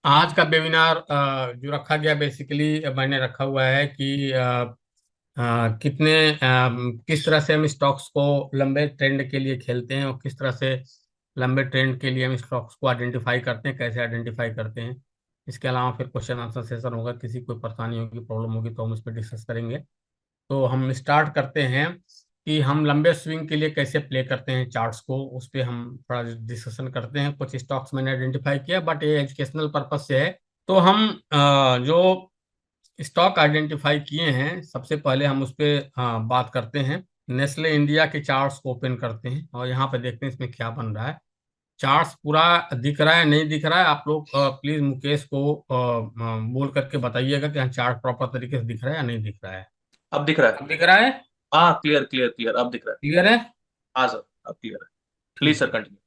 आज का वेबिनार जो रखा गया, बेसिकली मैंने रखा हुआ है कि कितने किस तरह से हम स्टॉक्स को लंबे ट्रेंड के लिए खेलते हैं और किस तरह से लंबे ट्रेंड के लिए हम स्टॉक्स को आइडेंटिफाई करते हैं, कैसे आइडेंटिफाई करते हैं। इसके अलावा फिर क्वेश्चन आंसर सेशन होगा, किसी कोई परेशानी होगी, प्रॉब्लम होगी तो हम उस पर डिस्कस करेंगे। तो हम स्टार्ट करते हैं कि हम लंबे स्विंग के लिए कैसे प्ले करते हैं चार्ट्स को, उस पर हम थोड़ा डिस्कशन करते हैं। कुछ स्टॉक्स मैंने आइडेंटिफाई किया, बट ये एजुकेशनल पर्पज से है। तो हम जो स्टॉक आइडेंटिफाई किए हैं, सबसे पहले हम उस पर बात करते हैं। नेस्ले इंडिया के चार्ट्स को ओपन करते हैं और यहाँ पे देखते हैं इसमें क्या बन रहा है। चार्ट्स पूरा दिख रहा है नहीं दिख रहा है, आप लोग प्लीज मुकेश को बोल करके बताइएगा कि हाँ चार्ट प्रॉपर तरीके से दिख रहा है या नहीं दिख रहा है। अब दिख रहा है। अब दिख रहा है? हाँ, क्लियर क्लियर क्लियर, अब दिख रहा है। क्लियर है? हाँ सर, अब क्लियर है। प्लीज ठीक सर है। कंटिन्यू।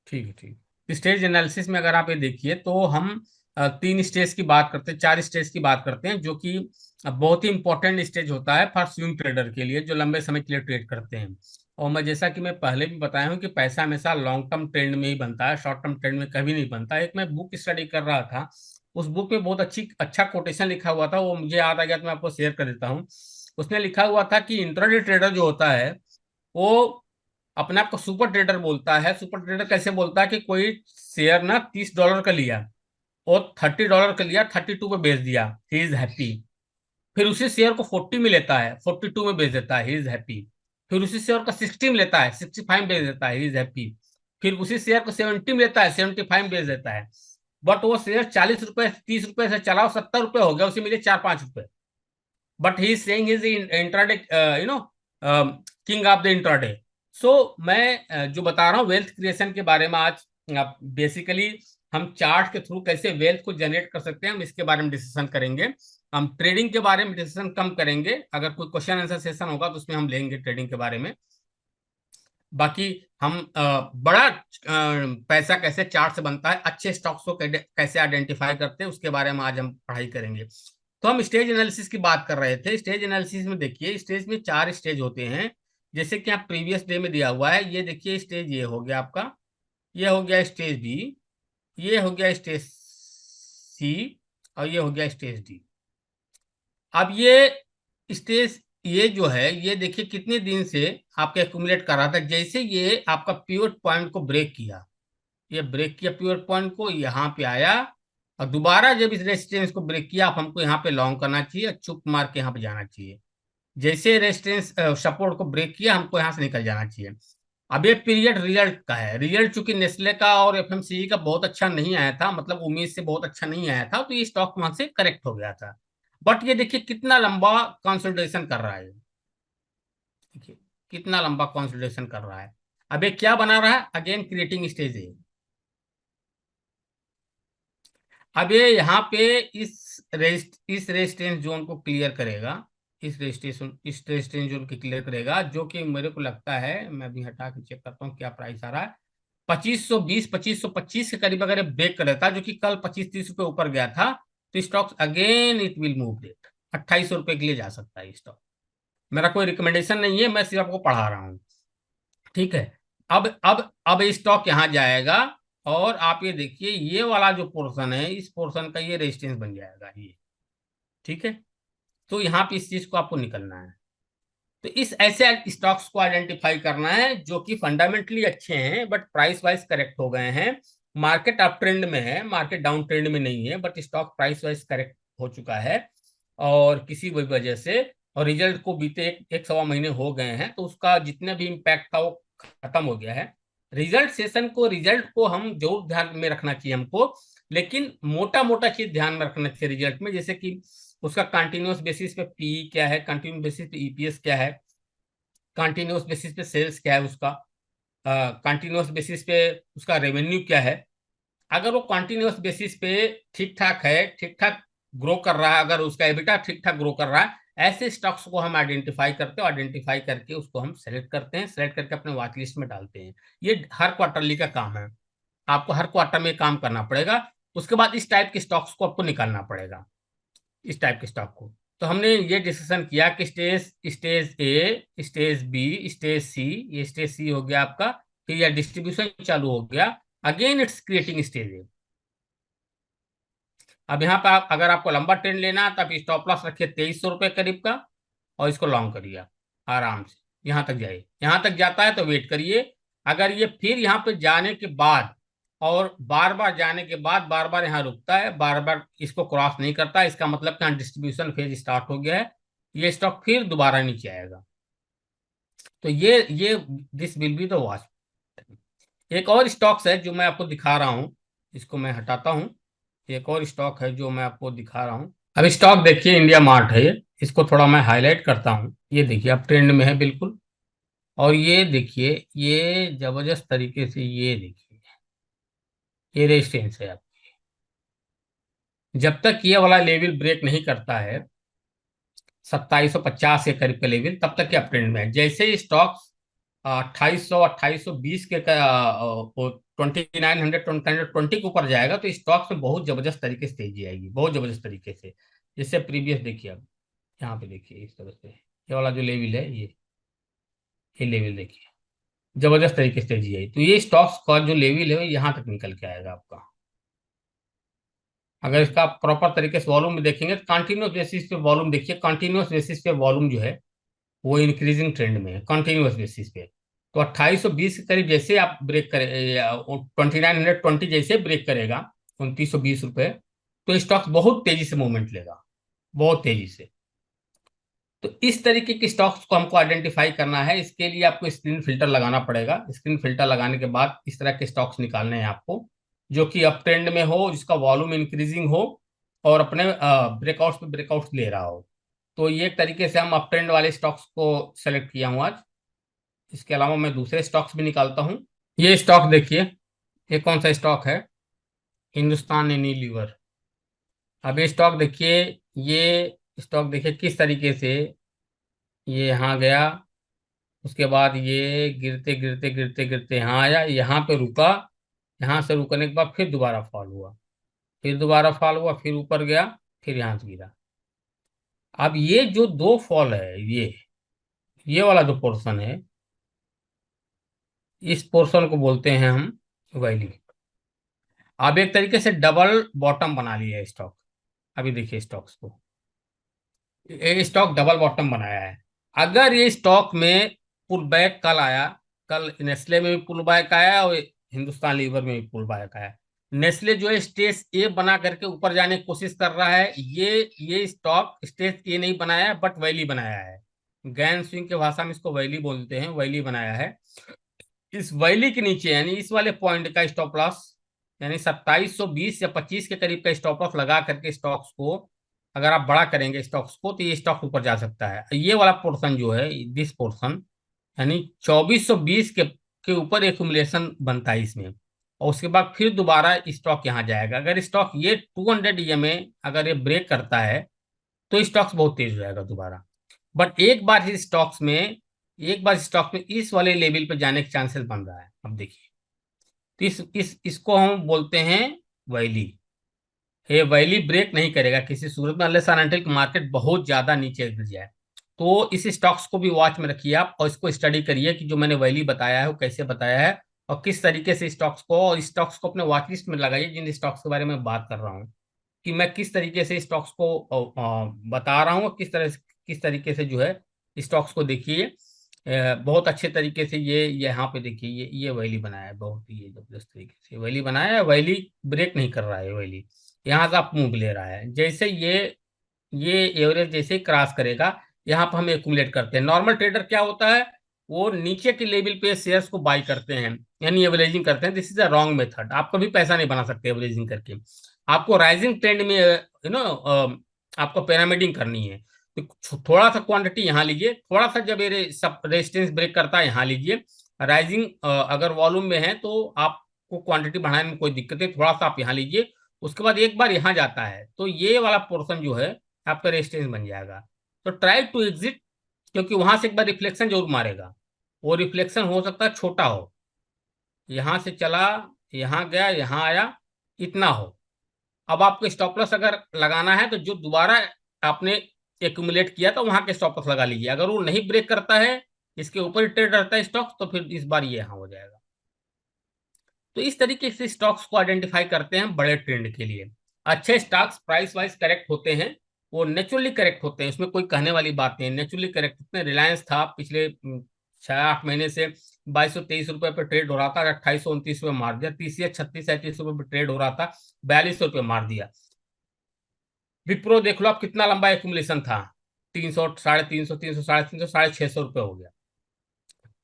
ठीक है, ठीक। स्टेज एनालिसिस में अगर आप ये देखिए तो हम तीन स्टेज की बात करते हैं, चार स्टेज की बात करते हैं, जो कि बहुत ही इंपॉर्टेंट स्टेज होता है फॉर स्विंग ट्रेडर के लिए, जो लंबे समय के लिए ट्रेड करते हैं। और मैं जैसा कि मैं पहले भी बताया हूँ कि पैसा हमेशा लॉन्ग टर्म ट्रेंड में ही बनता है, शॉर्ट टर्म ट्रेंड में कभी नहीं बनता। एक मैं बुक स्टडी कर रहा था, उस बुक में बहुत अच्छा कोटेशन लिखा हुआ था, वो मुझे याद आ गया तो मैं आपको शेयर कर देता हूँ। उसमें लिखा हुआ था कि इंट्राडे ट्रेडर जो होता है वो अपने आप को सुपर ट्रेडर बोलता है। सुपर ट्रेडर कैसे बोलता है कि कोई शेयर ना $30 का लिया और $30 का लिया, 32 पे बेच दिया, ही इज हैप्पी। फिर उसी शेयर को 40 में लेता है, 42 में बेच देता है, ही इज हैप्पी। फिर उसी शेयर को 60 में लेता है, 65 में बेच देता है, ही इज हैप्पी। फिर उसी शेयर को 70 में लेता है, 75 में बेच देता है। बट वो शेयर 40 रुपए 30 रुपए से चला, 70 रुपए हो गया, उसे मिले 4-5 रुपए। But he is saying is intraday, you know, king of the intraday. So मैं जो बता रहा हूँ वेल्थ क्रिएशन के बारे में आज, बेसिकली हम चार्ट के थ्रू कैसे वेल्थ को जनरेट कर सकते हैं, हम इसके बारे में डिस्कशन करेंगे। हम ट्रेडिंग के बारे में डिस्कशन कम करेंगे, अगर कोई क्वेश्चन आंसर सेशन होगा तो उसमें हम लेंगे ट्रेडिंग के बारे में। बाकी हम बड़ा पैसा कैसे चार्ट से बनता है, अच्छे स्टॉक्स को कैसे आइडेंटिफाई करते हैं, उसके बारे में आज हम पढ़ाई करेंगे। तो हम स्टेज एनालिसिस की बात कर रहे थे। स्टेज एनालिसिस में देखिए, स्टेज में चार स्टेज होते हैं, जैसे कि आप प्रीवियस डे में दिया हुआ है। ये देखिए स्टेज ये हो गया आपका, ये हो गया स्टेज बी, ये हो गया स्टेज सी, और ये हो गया स्टेज डी। अब ये स्टेज ये जो है, ये देखिए कितने दिन से आपका एक्यूमुलेट कर रहा था। जैसे ये आपका पिवट पॉइंट को ब्रेक किया, ये ब्रेक किया पिवट पॉइंट को, यहाँ पे आया, और दोबारा जब इस रेजिस्टेंस को ब्रेक किया, आप हमको यहाँ पे लॉन्ग करना चाहिए, चुप मार के यहाँ पे जाना चाहिए। जैसे रेजिस्टेंस सपोर्ट को ब्रेक किया, हमको यहाँ से निकल जाना चाहिए। अब ये पीरियड रिजल्ट का है। रिजल्ट चूंकि नेस्ले का और एफएमसीजी का बहुत अच्छा नहीं आया था, मतलब उम्मीद से बहुत अच्छा नहीं आया था, तो ये स्टॉक वहां से करेक्ट हो गया था। बट ये देखिए कितना लंबा कंसोलिडेशन कर रहा है, देखिए कितना लंबा कंसोलिडेशन कर रहा है। अब ये क्या बना रहा है, अगेन क्रिएटिंग स्टेज है। अब ये यहाँ पे इस रेजिस्टेंस जोन को क्लियर करेगा, इस रेजिस्टेंस जोन को क्लियर करेगा, जो कि मेरे को लगता है, मैं अभी हटा के चेक करता हूँ क्या प्राइस आ रहा है। 2520 2525 के करीब अगर ब्रेक कर देता, जो कि कल 25-30 रुपए ऊपर गया था, तो stock again it will move rate 2800 रुपए के लिए जा सकता है स्टॉक। मेरा कोई रिकमेंडेशन नहीं है, मैं सिर्फ आपको पढ़ा रहा हूँ। ठीक है। अब स्टॉक यहाँ जाएगा, और आप ये देखिए ये वाला जो पोर्शन है, इस पोर्शन का ये रेजिस्टेंस बन जाएगा ये। ठीक है। तो यहाँ पे इस चीज को आपको निकलना है। तो इस ऐसे स्टॉक्स को आइडेंटिफाई करना है जो कि फंडामेंटली अच्छे हैं बट प्राइस वाइज करेक्ट हो गए हैं। मार्केट अप ट्रेंड में है, मार्केट डाउन ट्रेंड में नहीं है, but stock price wise correct हो चुका है और किसी भी वजह से, और रिजल्ट को बीते एक सवा महीने हो गए हैं, तो उसका जितना भी इम्पैक्ट था वो खत्म हो गया है। रिजल्ट को हम जरूर ध्यान में रखना चाहिए हमको, लेकिन मोटा मोटा चीज ध्यान में रखना चाहिए रिजल्ट में, जैसे कि उसका कंटिन्यूअस बेसिस पे पी क्या है, कंटिन्यूस बेसिस पे ईपीएस क्या है, कंटिन्यूअस बेसिस पे सेल्स क्या है उसका, कंटिन्यूअस बेसिस पे उसका रेवेन्यू क्या है। अगर वो कंटिन्यूअस बेसिस पे ठीक ठाक है, ठीक ठाक ग्रो कर रहा है, अगर उसका एबिटा ठीक ठाक ग्रो कर रहा है, ऐसे स्टॉक्स को हम आइडेंटिफाई करते हैं, आइडेंटिफाई करके उसको हम सेलेक्ट करते हैं, सेलेक्ट करके अपने वॉच लिस्ट में डालते हैं। ये हर क्वार्टरली का काम है, आपको हर क्वार्टर में काम करना पड़ेगा। उसके बाद इस टाइप के स्टॉक्स को आपको निकालना पड़ेगा, इस टाइप के स्टॉक को। तो हमने ये डिस्कशन किया कि स्टेज स्टेज ए, स्टेज बी, स्टेज सी, ये स्टेज सी हो गया आपका। फिर यह डिस्ट्रीब्यूशन चालू हो गया, अगेन इट्स क्रिएटिंग स्टेज ए। अब यहाँ पे अगर आपको लंबा ट्रेंड लेना है तो आप स्टॉप लॉस रखिए 2300 रुपये करीब का, और इसको लॉन्ग करिए आप आराम से, यहाँ तक जाइए। यहाँ तक जाता है तो वेट करिए। अगर ये फिर यहाँ पे जाने के बाद और बार बार जाने के बाद बार बार यहाँ रुकता है, बार बार इसको क्रॉस नहीं करता, इसका मतलब कि यहाँ डिस्ट्रीब्यूशन फेज स्टार्ट हो गया है, ये स्टॉक फिर दोबारा नीचे आएगा। तो ये this will be the watch. एक और स्टॉक्स है जो मैं आपको दिखा रहा हूँ, इसको मैं हटाता हूँ। एक और स्टॉक है जो मैं आपको दिखा रहा हूँ। अब स्टॉक देखिए, इंडिया मार्ट है ये, इसको थोड़ा मैं हाईलाइट करता हूँ। ये देखिए अब ट्रेंड में है बिल्कुल, और ये देखिए ये जबरदस्त तरीके से, ये देखिए ये रेजिस्टेंस है। अब जब तक ये वाला लेवल ब्रेक नहीं करता है 2750 के करीब का लेवल, तब तक ये अप ट्रेंड में है। जैसे ही स्टॉक्स 2820 के 2900 के ऊपर जाएगा तो स्टॉक्स में बहुत जबरदस्त तरीके से तेजी आएगी, बहुत जबरदस्त तरीके से। जैसे प्रीवियस देखिए, अब यहाँ पे देखिए इस तरह से ये वाला जो लेवल है, ये लेवल देखिए, जबरदस्त तरीके से तेजी आई। तो ये स्टॉक्स का जो लेवल है यहाँ तक निकल के आएगा आपका। अगर इसका प्रॉपर तरीके से वॉल्यूम में देखेंगे तो कंटिन्यूस बेसिस पे वॉल्यूम देखिए, कंटिन्यूस बेसिस पे वॉल्यूम जो है वो इंक्रीजिंग ट्रेंड में है कंटिन्यूस बेसिस पे। तो 2820 के करीब जैसे आप ब्रेक करें, 2920 जैसे ब्रेक करेगा 2920 रुपये, तो स्टॉक्स बहुत तेजी से मूवमेंट लेगा, बहुत तेजी से। तो इस तरीके के स्टॉक्स को हमको आइडेंटिफाई करना है। इसके लिए आपको स्क्रीन फिल्टर लगाना पड़ेगा। स्क्रीन फिल्टर लगाने के बाद इस तरह के स्टॉक्स निकालने हैं आपको, जो कि अप ट्रेंड में हो, जिसका वॉल्यूम इंक्रीजिंग हो, और अपने ब्रेकआउट्स पे ब्रेकआउट्स ले रहा हो। तो ये एक तरीके से हम अप ट्रेंड वाले स्टॉक्स को सेलेक्ट किया हूँ आज। इसके अलावा मैं दूसरे स्टॉक्स भी निकालता हूँ। ये स्टॉक देखिए, ये कौन सा स्टॉक है, हिंदुस्तान यूनिलीवर। अब ये स्टॉक देखिए, ये स्टॉक देखिए किस तरीके से ये यहाँ गया, उसके बाद ये गिरते गिरते गिरते गिरते यहाँ आया, यहाँ पे रुका, यहाँ से रुकने के बाद फिर दोबारा फॉल हुआ, फिर दोबारा फॉल हुआ, फिर ऊपर गया, फिर यहाँ से गिरा। अब ये जो दो फॉल है, ये वाला जो पोर्शन है, इस पोर्शन को बोलते हैं हम वैल्यू। अब एक तरीके से डबल बॉटम बना लिया है स्टॉक। अभी देखिए स्टॉक्स को, ये स्टॉक डबल बॉटम बनाया है। अगर ये स्टॉक में पुल बैक कल आया, कल नेस्ले में भी पुल बैक आया और हिंदुस्तान लीवर में भी पुल बैक आया। नेस्ले जो है स्टेज ए बना करके ऊपर जाने की कोशिश कर रहा है, ये स्टॉक स्टेज ए नहीं बनाया है बट वैली बनाया है। गैन स्विंग के भाषा में इसको वैली बोलते हैं, वैली बनाया है। इस वैली के नीचे यानी इस वाले पॉइंट का स्टॉप लॉस, यानी 2720 या 25 के करीब का स्टॉप लॉस लगा करके स्टॉक्स को अगर आप बड़ा करेंगे स्टॉक्स को, तो ये स्टॉक ऊपर जा सकता है। ये वाला पोर्शन जो है, दिस पोर्शन, यानी 2420 के ऊपर एक्यूमुलेशन बनता है इसमें, और उसके बाद फिर दोबारा स्टॉक यहाँ जाएगा। अगर स्टॉक ये 200 EMA अगर ये ब्रेक करता है तो स्टॉक्स बहुत तेज हो जाएगा दोबारा। बट एक बार स्टॉक में इस वाले लेवल पे जाने के चांसेस बन रहा है। अब देखिए, तो इसको हम बोलते हैं वैली। ये वैली ब्रेक नहीं करेगा किसी सूरत में, अनलेस एंड अनटिल मार्केट बहुत ज्यादा नीचे गिर जाए। तो इस स्टॉक्स को भी वॉच में रखिए आप, और इसको स्टडी करिए कि जो मैंने वैली बताया है वो कैसे बताया है, और किस तरीके से स्टॉक्स को अपने वॉच लिस्ट में लगाइए। जिन स्टॉक्स के बारे में बात कर रहा हूँ कि मैं किस तरीके से स्टॉक्स को बता रहा हूँ, किस तरीके से जो है स्टॉक्स को देखिए। बहुत अच्छे तरीके से ये यहाँ पे देखिए, ये वैली बनाया है, बहुत ही ये जबरदस्त तरीके से वैली बनाया है। वैली ब्रेक नहीं कर रहा है, वैली यहाँ से आप मूव ले रहा है। जैसे ये एवरेज जैसे ही क्रॉस करेगा, यहाँ पर हम एक्यूमुलेट करते हैं। नॉर्मल ट्रेडर क्या होता है, वो नीचे के लेवल पे शेयर्स को बाई करते हैं, यानी एवरेजिंग करते हैं। This is a wrong method. आप कभी पैसा नहीं बना सकते एवरेजिंग करके। आपको राइजिंग ट्रेंड में आपको पिरामिडिंग करनी है। तो थोड़ा सा क्वांटिटी यहाँ लीजिए, थोड़ा सा जब ये सब रेजिस्टेंस ब्रेक करता है यहाँ लीजिए। राइजिंग अगर वॉल्यूम में है तो आपको क्वांटिटी बढ़ाने में कोई दिक्कत है, थोड़ा सा आप यहाँ लीजिए। उसके बाद एक बार यहाँ जाता है तो ये वाला पोर्शन जो है आपका रेजिस्टेंस बन जाएगा। तो ट्राई टू एग्जिट, क्योंकि वहां से एक बार रिफ्लेक्शन जरूर मारेगा। वो रिफ्लेक्शन हो सकता है छोटा हो, यहां से चला, यहाँ गया, यहाँ आया, इतना हो। अब आपको स्टॉप लॉस अगर लगाना है तो जो दोबारा आपने एक्यूमुलेट किया था वहां के स्टॉप लॉस लगा लीजिए। अगर वो नहीं ब्रेक करता है, इसके ऊपर ही ट्रेड रहता है स्टॉक, तो फिर इस बार ये यहाँ हो जाएगा। तो इस तरीके से स्टॉक्स को आइडेंटिफाई करते हैं बड़े ट्रेंड के लिए। अच्छे स्टॉक्स प्राइस वाइज करेक्ट होते हैं, वो नेचुरली करेक्ट होते हैं, उसमें कोई कहने वाली बात नहीं है, नेचुरली करेक्ट होते हैं। रिलायंस था पिछले 6-8 महीने से 2223 रुपए पे ट्रेड हो रहा था, 2829 रुपए मार दिया। टीसीएस 36-37 रुपए पे ट्रेड हो रहा था, 4200 रुपये मार दिया। विप्रो देख लो आप, कितना लंबा एक्यूमुलेशन था, 300, 350, 300, 350, 650 रुपये हो गया।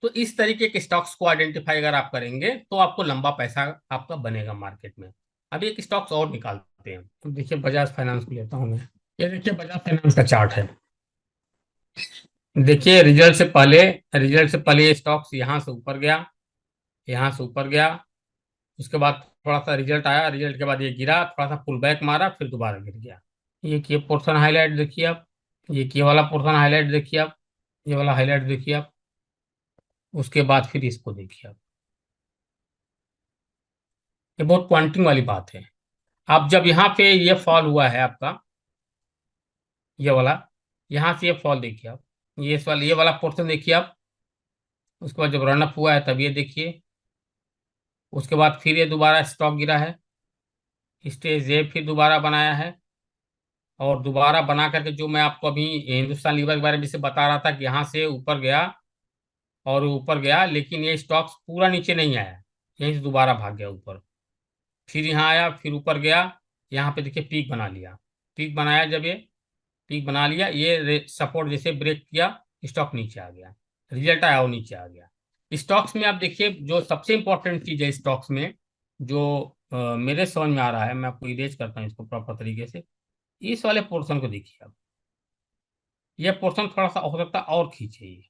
तो इस तरीके के स्टॉक्स को आइडेंटिफाई अगर आप करेंगे तो आपको लंबा पैसा आपका बनेगा मार्केट में। अब एक स्टॉक्स और निकालते हैं, तो देखिए बजाज फाइनेंस को लेता हूं मैं। ये देखिए बजाज फाइनेंस का चार्ट है। देखिए रिजल्ट से पहले ये स्टॉक्स यहाँ से ऊपर गया, यहाँ से ऊपर गया, उसके बाद थोड़ा सा रिजल्ट आया, रिजल्ट के बाद ये गिरा, थोड़ा सा पुल बैक मारा, फिर दोबारा गिर गया। ये पोर्शन हाईलाइट देखिए आप, ये वाला पोर्शन हाईलाइट देखिए आप, ये वाला हाईलाइट देखिए आप, उसके बाद फिर इसको देखिए आप। ये बहुत क्वांटिंग वाली बात है। आप जब यहाँ पे ये फॉल हुआ है आपका, ये वाला, यहाँ से ये फॉल देखिए आप, ये वाला पोर्शन देखिए आप, उसके बाद जब रनअप हुआ है तब ये देखिए, उसके बाद फिर ये दोबारा स्टॉक गिरा है, स्टेज ये फिर दोबारा बनाया है, और दोबारा बना करके जो मैं आपको अभी हिंदुस्तान लीवर के बारे में से बता रहा था कि यहाँ से ऊपर गया और ऊपर गया, लेकिन ये स्टॉक्स पूरा नीचे नहीं आया, यहीं से दोबारा भाग गया ऊपर, फिर यहाँ आया, फिर ऊपर गया, यहाँ पे देखिए पीक बना लिया। पीक बनाया जब ये, पीक बना लिया, ये सपोर्ट जैसे ब्रेक किया, स्टॉक नीचे आ गया, रिजल्ट आया वो नीचे आ गया। स्टॉक्स में आप देखिए जो सबसे इंपॉर्टेंट चीज है स्टॉक्स में, जो मेरे समझ में आ रहा है, मैं आपको इरेज करता हूँ इसको प्रॉपर तरीके से। इस वाले पोर्शन को देखिए आप, ये पोर्शन थोड़ा सा हो सकता है और खींचे, ये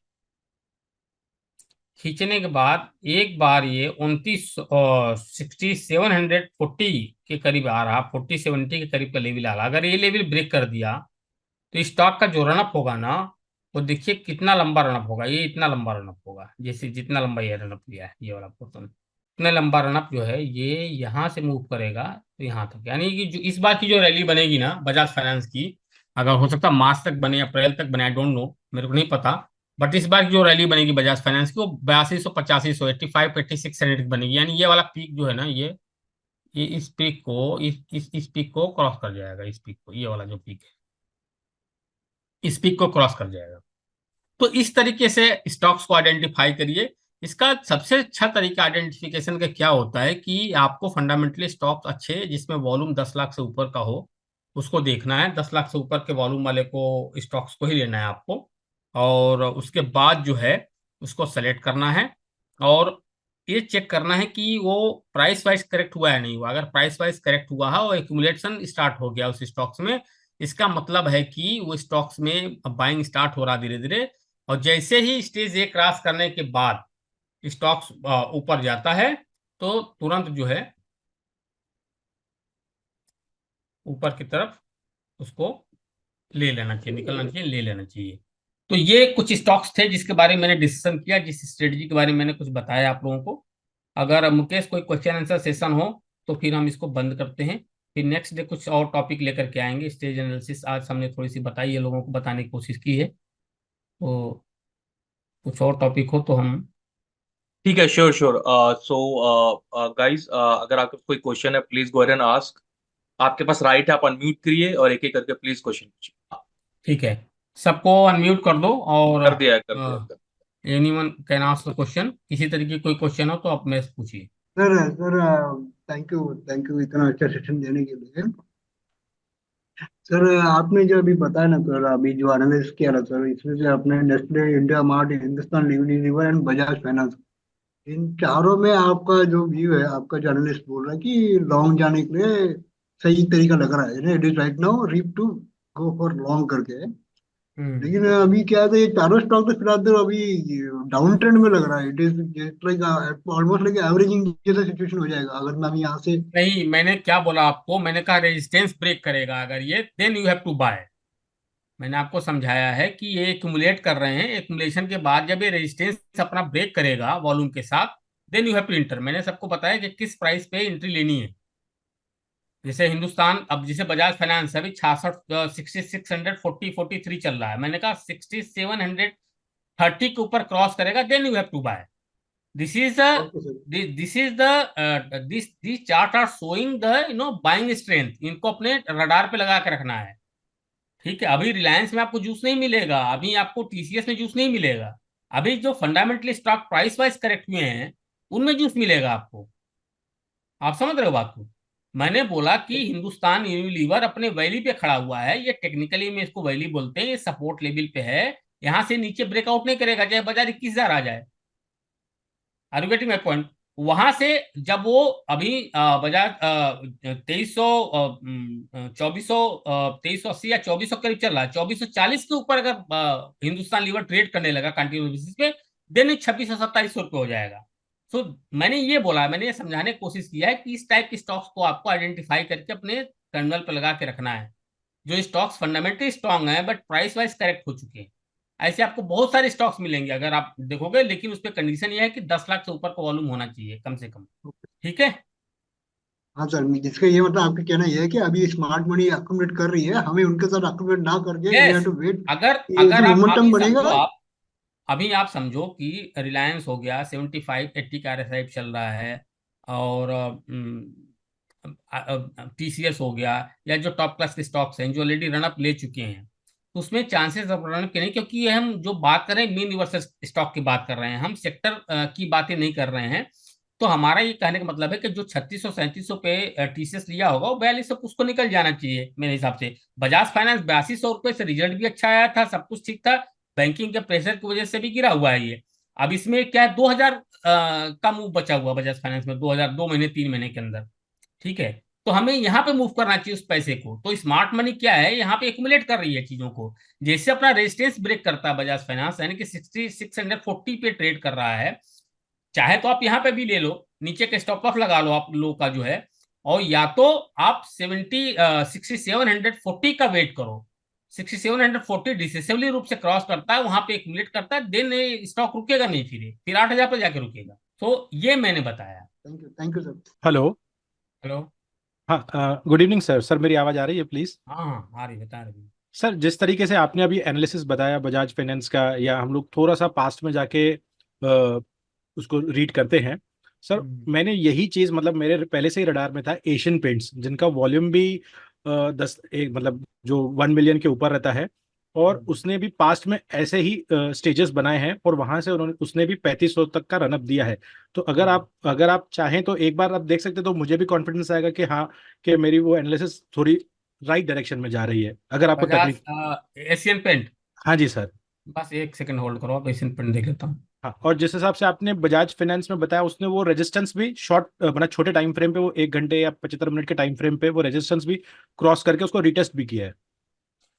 खींचने के बाद एक बार ये 6740 के करीब आ रहा, 4070 के करीब का लेवल आ रहा, अगर ये लेवल ब्रेक कर दिया तो स्टॉक का जो रनअप होगा ना, वो देखिए कितना लंबा रनअप होगा, ये इतना लंबा रनअप होगा, जैसे जितना लंबा ये रनअप लिया है ये वाला पोर्शन, इतना लंबा रनअप जो है ये यहाँ से मूव करेगा तो यहाँ तक, यानी कि जो इस बार की जो रैली बनेगी ना बजाज फाइनेंस की, अगर हो सकता है मार्च तक बने, अप्रैल तक बने, आई डोंट नो, मेरे को नहीं पता, बट इस बार की जो रैली बनेगी बजाज फाइनेंस की वो 8200, 8500, 8600 की बनेगी, यानी ये वाला पीक जो है ना, ये इस पीक को, इस पीक को क्रॉस कर जाएगा, इस पीक को, ये वाला जो पीक है इस पीक को क्रॉस कर जाएगा। तो इस तरीके से स्टॉक्स को आइडेंटिफाई करिए। इसका सबसे अच्छा तरीका आइडेंटिफिकेशन का क्या होता है कि आपको फंडामेंटली स्टॉक अच्छे जिसमें वॉल्यूम 10 लाख से ऊपर का हो उसको देखना है, 10 लाख से ऊपर के वॉल्यूम वाले को स्टॉक्स को ही लेना है आपको, और उसके बाद जो है उसको सेलेक्ट करना है, और ये चेक करना है कि वो प्राइस वाइज करेक्ट हुआ है नहीं हुआ। अगर प्राइस वाइज करेक्ट हुआ है और एक्यूमुलेशन स्टार्ट हो गया उस स्टॉक्स में, इसका मतलब है कि वो स्टॉक्स में बाइंग स्टार्ट हो रहा धीरे धीरे, और जैसे ही स्टेज ए क्रॉस करने के बाद स्टॉक्स ऊपर जाता है तो तुरंत जो है ऊपर की तरफ उसको ले लेना चाहिए, निकलना चाहिए, ले लेना चाहिए। तो ये कुछ स्टॉक्स थे जिसके बारे में मैंने डिस्कशन किया, जिस स्ट्रेटजी के बारे में मैंने कुछ बताया आप लोगों को। अगर मुकेश कोई क्वेश्चन आंसर सेशन हो तो फिर हम इसको बंद करते हैं, फिर नेक्स्ट डे कुछ और टॉपिक लेकर के आएंगे। स्टेज एनालिसिस आज हमने थोड़ी सी बताई है, लोगों को बताने की कोशिश की है, तो कुछ और टॉपिक हो तो हम। ठीक है, श्योर श्योर। सो गाइस, अगर आपका कोई क्वेश्चन है प्लीज गो एंड आस्क। आपके पास राइट है, आप अनम्यूट करिए और एक एक करके प्लीज क्वेश्चन पूछिए। ठीक है, सबको अनम्यूट कर दो, और कर दिया है, कर दिया है, कर एनीवन कैन आस्क क्वेश्चन, किसी तरीके कोई क्वेश्चन हो तो आप मैं पूछिए। सर सर थैंक यू इतना अच्छा सेशन देने के लिए। सर आपने जो अभी बताया ना सर, अभी जो एनालिसिस किया ना सर, इसमें से आपने Nestle, India Mart, Hindustan Lever and Bajaj Finance, इन चारों में आपका जो व्यू है, आपका जो एनालिस्ट बोल रहा है कि लॉन्ग जाने के लिए सही तरीका लग रहा है, it is right now reap to go for long करके। हम्म। लेकिन अभी क्या था, ये चारों स्टॉक तो फिलहाल तो अभी डाउन ट्रेंड में लग रहा है, it is like almost like averaging जैसा सिचुएशन हो जाएगा अगर मैं अभी यहाँ से। नहीं, मैंने क्या बोला आपको, मैंने कहा रेजिस्टेंस ब्रेक करेगा अगर ये, then you have to buy. मैंने आपको समझाया है कि ये एक्यूमुलेट कर रहे हैं, एक्यूमुलेशन के बाद जब ये रेजिस्टेंस अपना ब्रेक करेगा वॉल्यूम के साथ, then you have to enter. मैंने सबको बताया कि किस प्राइस पे एंट्री लेनी है। जैसे हिंदुस्तान, अब जैसे बजाज फाइनेंस अभी 66, 6640, 43 चल रहा है, मैंने कहा 6730 के ऊपर क्रॉस करेगा then you have to buy. This is the okay sir. This is the this chart are showing the buying strength. इनको अपने रडार पे लगा के रखना है। ठीक है, अभी रिलायंस में आपको जूस नहीं मिलेगा, अभी आपको टीसीएस में जूस नहीं मिलेगा। अभी जो fundamentally stock price wise correct हुए हैं उनमें जूस मिलेगा आपको। आप समझ रहे हो बात को? मैंने बोला कि हिंदुस्तान यूनिलीवर अपने वैली पे खड़ा हुआ है, ये टेक्निकली में इसको वैली बोलते हैं, ये सपोर्ट लेवल पे है। यहां से नीचे ब्रेकआउट नहीं करेगा चाहे बाजार 21,000 आ जाए। Are you getting my point? वहां से जब वो अभी बाजार 2300 2400 2380 या 2400 करीब चल रहा है, 2440 के ऊपर अगर हिंदुस्तान लीवर ट्रेड करने लगा कंटिन्यू बेसिस पे, देन 2600 2700 रुपये हो जाएगा। सो मैंने ये बोला, मैंने ये समझाने की कोशिश किया है कि इस टाइप के स्टॉक्स को आपको आइडेंटिफाई करके अपने टर्मिनल पर लगा के रखना है, जो स्टॉक्स फंडामेंटली स्ट्रांग है बट प्राइस वाइज करेक्ट हो चुके हैं। ऐसे आपको बहुत सारे स्टॉक्स मिलेंगे अगर आप देखोगे, लेकिन उस पर कंडीशन ये है कि 10 लाख से ऊपर का वॉल्यूम होना चाहिए कम से कम। ठीक है। हाँ सर, जिसका ये मतलब आपका कहना ये है कि अभी स्मार्ट मनी अकोमोडेट कर रही है, हमें उनके साथ अकोमोडेट ना करके we have yes. To wait. अगर ये अगर जो आप मोमेंटम अभी समझो, बनेगा। आप अभी आप समझो कि रिलायंस हो गया 75 80 का RSI चल रहा है, और टीसीएस हो गया, या जो टॉप क्लास के स्टॉक्स हैं जो ऑलरेडी रन अप ले चुके हैं, तो उसमें चांसेस ऑफ रन अप के नहीं, क्योंकि ये हम जो बात कर रहे हैं मीन वर्सेस स्टॉक की बात कर रहे हैं, हम सेक्टर की बातें नहीं कर रहे हैं। तो हमारा ये कहने का मतलब है कि जो 3600 3700 पे टीसीएस लिया होगा वो 4200 उसको निकल जाना चाहिए मेरे हिसाब से। बजाज फाइनेंस 8200 रुपये से रिजल्ट भी अच्छा आया था, सब कुछ ठीक था, बैंकिंग के प्रेशर की वजह से भी गिरा हुआ है ये। अब इसमें क्या है, 2000 का मूव बचा हुआ बजाज फाइनेंस में, 2000 2 महीने 3 महीने के अंदर। ठीक है। तो हमें यहाँ पे मूव करना चाहिए उस पैसे को। तो स्मार्ट मनी क्या है, यहाँ पे एक्युमुलेट कर रही है चीजों को। जैसे अपना रेजिस्टेंस ब्रेक करता है बजाज फाइनेंस, यानी कि 6640 पे ट्रेड कर रहा है, चाहे तो आप यहाँ पे भी ले लो, नीचे के स्टॉप लॉस लगा लो आप लो का जो है, और या तो आप 6740 का वेट करो। 6740 डिसेसिवली रूप से क्रॉस करता है, वहां पे एक्युमुलेट करता है, देन स्टॉक रुकेगा नहीं, फिर 8000 पे जाके रुकेगा। तो ये मैंने बताया। Thank you sir. Hello. Hello. हाँ, गुड इवनिंग सर। सर मेरी आवाज़ आ रही है प्लीज़? हाँ हाँ, आ रही, बता रही। सर जिस तरीके से आपने अभी एनालिसिस बताया बजाज फाइनेंस का, या हम लोग थोड़ा सा पास्ट में जाके उसको रीड करते हैं सर। मैंने यही चीज़ मतलब मेरे पहले से ही रडार में था, एशियन पेंट्स जिनका वॉल्यूम भी 10 एक मतलब जो 1 मिलियन के ऊपर रहता है, और उसने भी पास्ट में ऐसे ही स्टेजेस बनाए हैं, और वहां से उसने भी 3500 तक का रनअप दिया है। तो अगर आप चाहें तो एक बार आप देख सकते, तो मुझे भी कॉन्फिडेंस आएगा कि हाँ, कि मेरी वो एनालिसिस थोड़ी राइट डायरेक्शन में जा रही है, अगर आपको बजाज तकलीफ। Asian paint. हाँ जी सर। बस एक सेकंड होल्ड करो, आप एशियन पेंट देख लेता हूँ। हाँ, और जिस हिसाब से आपने बजाज फाइनेंस में बताया, उसने वो रेजिस्टेंस भी शॉर्ट मतलब छोटे टाइम फ्रेम पे, वो 1 घंटे या 75 मिनट के टाइम फ्रेम पे वो रेजिस्टेंस भी क्रॉस करके उसको रिटेस्ट भी किया है।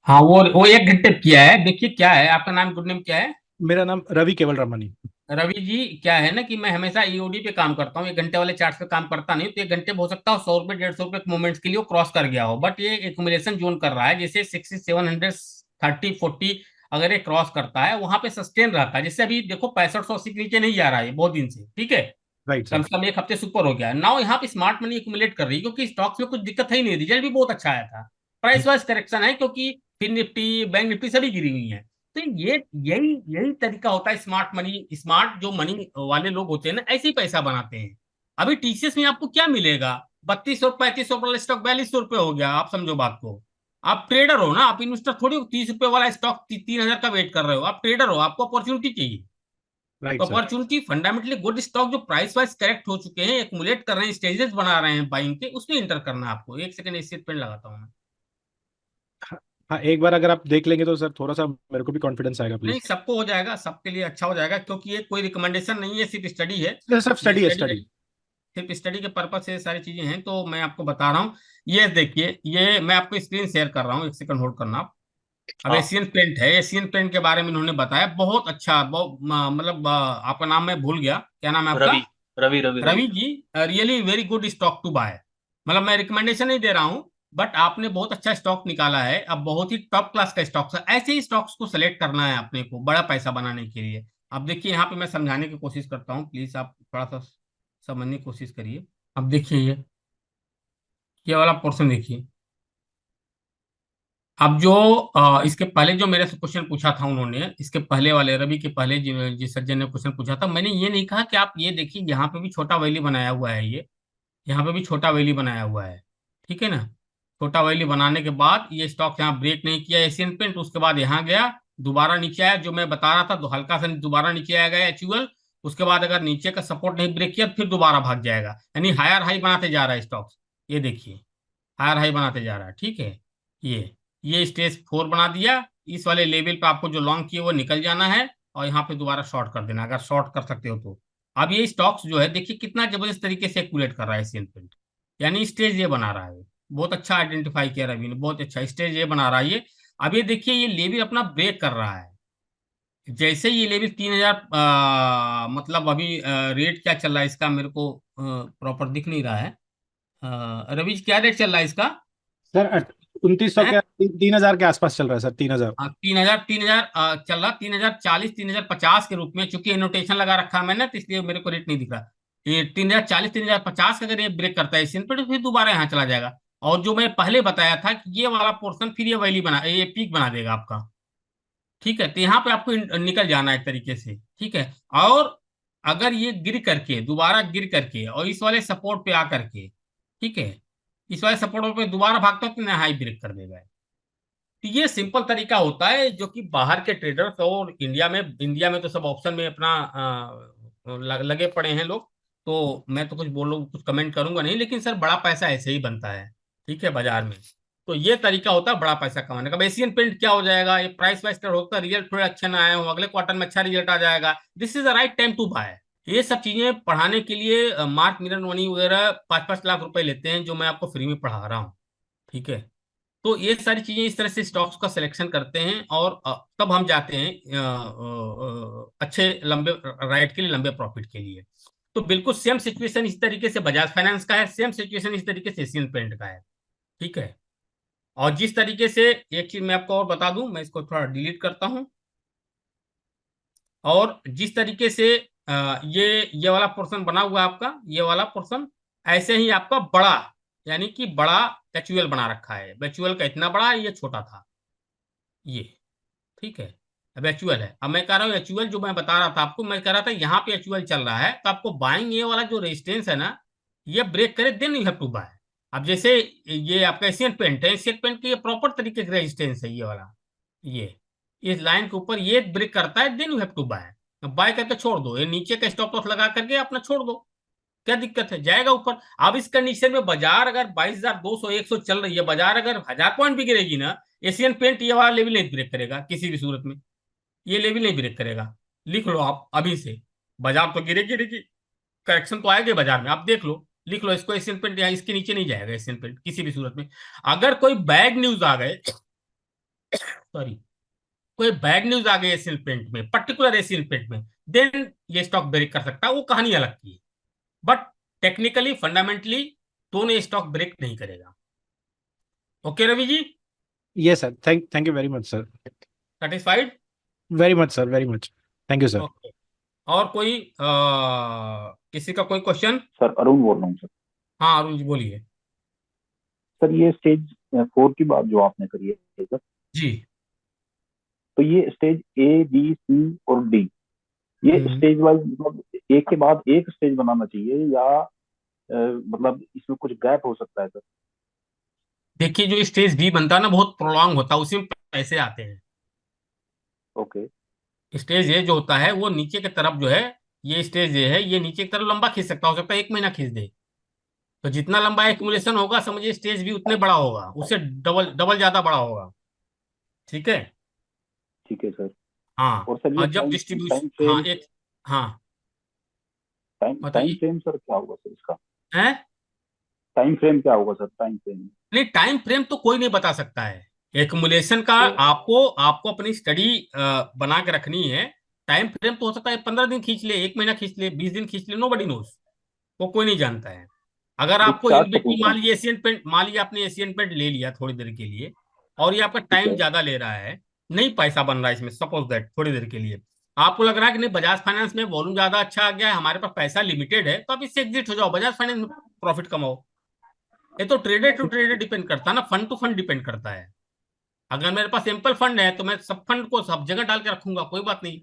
हाँ, वो 1 घंटे किया है। देखिए क्या है, आपका नाम, गुड नेम क्या है? मेरा नाम रवि केवल रमनी। रवि जी, क्या है ना कि मैं हमेशा ईओडी पे काम करता हूँ, 1 घंटे वाले चार्ट पे काम करता नहीं। तो 1 घंटे हो सकता है 100 रुपये 150 रुपये मूवमेंट्स के लिए वो क्रॉस कर गया हो, बट ये एक्युमुलेशन जोन कर रहा है। जैसे 6730 40 अगर ये क्रॉस करता है, वहां पे सस्टेन रहता है। जैसे अभी देखो 6500 80 के नीचे नहीं जा रहा है बहुत दिन से। ठीक है, राइट कम सर। से कम 1 हफ्ते से ऊपर हो गया है नाउ। यहाँ पे स्मार्ट मनी एक्युमुलेट कर रही है, क्योंकि स्टॉक्स में कुछ दिक्कत है ही नहीं, रिजल्ट भी बहुत अच्छा आया था। प्राइस वाइज करेक्शन है, क्योंकि फिर निफ्टी बैंक निफ्टी सभी गिरी हुई है। तो ये यही यही तरीका होता है स्मार्ट मनी। स्मार्ट जो मनी वाले लोग होते हैं ना, ऐसे ही पैसा बनाते हैं। अभी टीसीएस में आपको क्या मिलेगा? 3200 3500 वाला स्टॉक 4200 रुपये हो गया। आप समझो बात को। आप ट्रेडर हो ना, आप इन्वेस्टर थोड़ी हो। 30 रुपये वाला स्टॉक 3000 का वेट कर रहे हो। आप ट्रेडर हो, आपको अपॉर्चुनिटी चाहिए। Right sir. Opportunity fundamentally good stock जो प्राइस वाइज करेक्ट हो चुके हैं, एक्मुलेट कर रहे हैं, स्टेजेस बना रहे हैं बाइंग के, उसमें इंटर करना है आपको। एक सेकंड इस पेन लगाता हूँ मैं। हाँ हाँ, एक बार अगर आप देख लेंगे तो सर थोड़ा सा मेरे को भी कॉन्फिडेंस आएगा नहीं, प्लीज। सबको हो जाएगा, सबके लिए अच्छा हो जाएगा, क्योंकि ये कोई रिकमेंडेशन नहीं है, सिर्फ स्टडी है। सब ये स्टडी है, स्टडी है, स्टडी। सिर्फ स्टडी के पर्पज से ये सारी चीजें हैं, तो मैं आपको बता रहा हूँ। ये देखिए, ये मैं आपको स्क्रीन शेयर कर रहा हूँ, एक सेकंड होल्ड करना आप। अब हाँ। एशियन पेंट है, एशियन पेंट के बारे में उन्होंने बताया, बहुत अच्छा। बहुत मतलब आपका नाम मैं भूल गया, क्या नाम है आपका? Ravi Ravi Ravi Ravi. Ravi ji, really very good stock to buy. मतलब मैं रिकमेंडेशन नहीं दे रहा हूं, बट आपने बहुत अच्छा स्टॉक निकाला है। अब बहुत ही टॉप क्लास का स्टॉक है, ऐसे ही स्टॉक्स को सेलेक्ट करना है अपने को बड़ा पैसा बनाने के लिए। अब देखिए, यहाँ पे मैं समझाने की कोशिश करता हूँ, प्लीज आप थोड़ा सा समझने की कोशिश करिए। अब देखिए, ये वाला पोर्शन देखिए। अब जो इसके पहले जो मेरे से क्वेश्चन पूछा था उन्होंने, इसके पहले वाले रवि के पहले जिस सज्जन ने क्वेश्चन पूछा था, मैंने ये नहीं कहा कि आप ये देखिए यहाँ पे भी छोटा वैल्यू बनाया हुआ है, ये यहाँ पे भी छोटा वैल्यू बनाया हुआ है, ठीक है ना। छोटा वैल्यू बनाने के बाद ये स्टॉक यहाँ ब्रेक नहीं किया एशियन पेंट, उसके बाद यहाँ गया, दोबारा नीचे आया, जो मैं बता रहा था, तो हल्का सा दोबारा नीचे आ गया एचयूएल। उसके बाद अगर नीचे का सपोर्ट नहीं ब्रेक किया तो फिर दोबारा भाग जाएगा, यानी हायर हाई बनाते जा रहा है स्टॉक। ये देखिए हायर हाई बनाते जा रहा है, ठीक है। ये स्टेज 4 बना दिया। इस वाले लेवल पे आपको जो लॉन्ग किए वो निकल जाना है, और यहाँ पे दोबारा शॉर्ट कर देना, अगर शॉर्ट कर सकते हो तो। अब ये स्टॉक्स जो है देखिए कितना जबरदस्त तरीके से एक्यूलेट कर रहा है एशियन पेंट, यानी स्टेज ये बना रहा है। बहुत अच्छा आइडेंटिफाई किया रवि ने, बहुत अच्छा स्टेज ये बना रहा है ये। अब ये देखिए ये लेवल अपना ब्रेक कर रहा है। जैसे ये लेवल 3,000, मतलब अभी रेट क्या चल रहा है इसका, मेरे को प्रॉपर दिख नहीं रहा है। रवि जी, क्या रेट चल रहा है इसका? सर 2900 है के 3,000 के आसपास चल रहा है सर, 3,000। 3,000 चल रहा, 3,040, 3,050 के रूप में, चूंकि एनोटेशन लगा रखा है मैंने, तो इसलिए मेरे को रेट नहीं दिख रहा। ये 3,040, 3,050 का अगर ये ब्रेक करता है इस पर, तो फिर दोबारा यहाँ चला जाएगा। और जो मैं पहले बताया था कि ये वाला पोर्शन फिर ये वैली बना, ये पीक बना देगा आपका, ठीक है। तो यहाँ पे आपको निकल जाना है एक तरीके से, ठीक है। और अगर ये गिर करके, दोबारा गिर करके, और इस वाले सपोर्ट पे आ करके, ठीक है, इस वाले सपोर्ट पे दोबारा भागता है, तो नया हाई ब्रेक कर देगा। तो ये सिंपल तरीका होता है जो कि बाहर के ट्रेडर्स और इंडिया में तो सब ऑप्शन में अपना लगे पड़े हैं लोग। तो मैं तो कुछ बोलूँ, कुछ कमेंट करूंगा नहीं, लेकिन सर बड़ा पैसा ऐसे ही बनता है, ठीक है, बाजार में। तो ये तरीका होता है बड़ा पैसा कमाने का। अब एशियन पेंट क्या हो जाएगा, ये प्राइस वाइस होता है, रिजल्ट थोड़े अच्छे ना आए हो, अगले क्वार्टर में अच्छा रिजल्ट आ जाएगा, this is the right time to buy. ये सब चीजें पढ़ाने के लिए मार्क मिनरवानी वगैरह 5-5 लाख रुपए लेते हैं, जो मैं आपको फ्री में पढ़ा रहा हूँ, ठीक है। तो ये सारी चीजें इस तरह से स्टॉक्स का सिलेक्शन करते हैं, और तब हम जाते हैं अच्छे लंबे राइट के लिए, लंबे प्रॉफिट के लिए। तो बिल्कुल सेम सिचुएशन इस तरीके से बजाज फाइनेंस का है, सेम सिचुएशन इस तरीके से एशियन पेंट का है, ठीक है। और जिस तरीके से, एक चीज मैं आपको और बता दूं, मैं इसको थोड़ा डिलीट करता हूं। और जिस तरीके से ये वाला पोर्शन बना हुआ है आपका, ये वाला पोर्शन, ऐसे ही आपका बड़ा, यानी कि बड़ा एचयूएल बना रखा है। एचयूएल का इतना बड़ा है, ये छोटा था ये, ठीक है। अब एचयूएल है, अब मैं कह रहा हूँ एचयूएल जो मैं बता रहा था आपको, मैं कह रहा था यहाँ पे एचयूएल चल रहा है, तो आपको बाइंग ये वाला जो रेजिस्टेंस है ना, ये ब्रेक करे then you have to buy. अब जैसे ये आपका एशियन पेंट है, एशियन पेंट की ये प्रॉपर तरीके से रेजिस्टेंस है, ये वाला, ये इस लाइन के ऊपर ये ब्रेक करता है, then you have to buy. Buy करके छोड़ दो, ये नीचे का स्टॉप लॉस लगा करके अपना छोड़ दो, क्या दिक्कत है, जाएगा ऊपर। अब इस कंडीशन में बाजार अगर 22,200 100 चल रही है, बाजार अगर 1,000 पॉइंट भी गिरेगी ना, एशियन पेंट ये वाला लेवल नहीं ब्रेक करेगा किसी भी सूरत में, ये लेवल नहीं ब्रेक करेगा। लिख लो आप अभी से, बाजार तो गिरेगी, करेक्शन तो आएगा बाजार में, आप देख लो, लिख लो इसको, एशियन पेंट यहाँ इसके नीचे नहीं जाएगा एशियन पेंट किसी भी सूरत में। अगर कोई बैड न्यूज आ गए, सॉरी, कोई बैड न्यूज आ गई एशियन पेंट में, पर्टिकुलर एशियन पेंट में, देन ये स्टॉक ब्रेक कर सकता है, वो कहानी अलग की है। बट टेक्निकली फंडामेंटली दोनों ये स्टॉक ब्रेक नहीं करेगा। Okay Ravi ji, yes sir, thank you very much sir. Satisfied? Very much sir, very much. Thank you sir. Okay. और कोई किसी का कोई क्वेश्चन? सर अरुण बोल रहा हूँ सर। हाँ अरुण जी बोलिए। सर ये स्टेज 4 की बात जो आपने करी है सर, जी। तो ये स्टेज A B C और D, ये स्टेज वाइज मतलब एक के बाद एक स्टेज बनाना चाहिए, या मतलब इसमें कुछ गैप हो सकता है सर? देखिए जो स्टेज बी बनता है ना, बहुत प्रोलॉन्ग होता है, उसी में पैसे आते हैं। ओके। स्टेज ए जो होता है वो नीचे की तरफ जो है, ये स्टेज ए है, ये नीचे की तरफ लंबा खींच सकता, हो सकता है 1 महीना खींच दे। तो जितना लंबा एक्यूमुलेशन होगा, समझिए स्टेज भी उतने बड़ा होगा, उससे डबल डबल ज्यादा बड़ा होगा, ठीक है। ठीक है सर। हाँ, और सर ये और जब टाइम टाइम डिस्ट्रीब्यूशन, हाँ फ्रेम, एक, हाँ टाइम टाइम बताइए। फ्रेम सर क्या होगा सर इसका? है, टाइम फ्रेम क्या होगा सर, टाइम फ्रेम? नहीं टाइम फ्रेम तो कोई नहीं बता सकता है एक्युमुलेशन का। तो आपको आपको अपनी स्टडी बना के रखनी है। टाइम फ्रेम तो हो सकता है 15 दिन खींच ले, 1 महीना खींच ले, 20 दिन खींच ले, नो बडी नोज, वो कोई नहीं जानता है। अगर एक आपको इन चार्ट से बिटवीन, पूछ रहा मान हूँ लीजिए सर। एशियन पेंट, मान लीजिए आपने एशियन पेंट ले लिया थोड़ी देर के लिए, और ये आपका ठीक टाइम है। ज्यादा ले रहा है, नहीं पैसा बन रहा है इसमें, सपोज दैट थोड़ी देर के लिए आपको लग रहा है कि नहीं बजाज फाइनेंस में वॉल्यूम ज्यादा अच्छा आ गया है, हमारे पास पैसा लिमिटेड है, तो आप इससे एग्जिट हो जाओ, बजाज फाइनेंस में प्रॉफिट कमाओ। ये तो ट्रेडर टू ट्रेडर डिपेंड करता है ना, फंड टू फंड डिपेंड करता है। अगर मेरे पास सिंपल फंड है तो मैं सब फंड को सब जगह डाल के रखूंगा, कोई बात नहीं।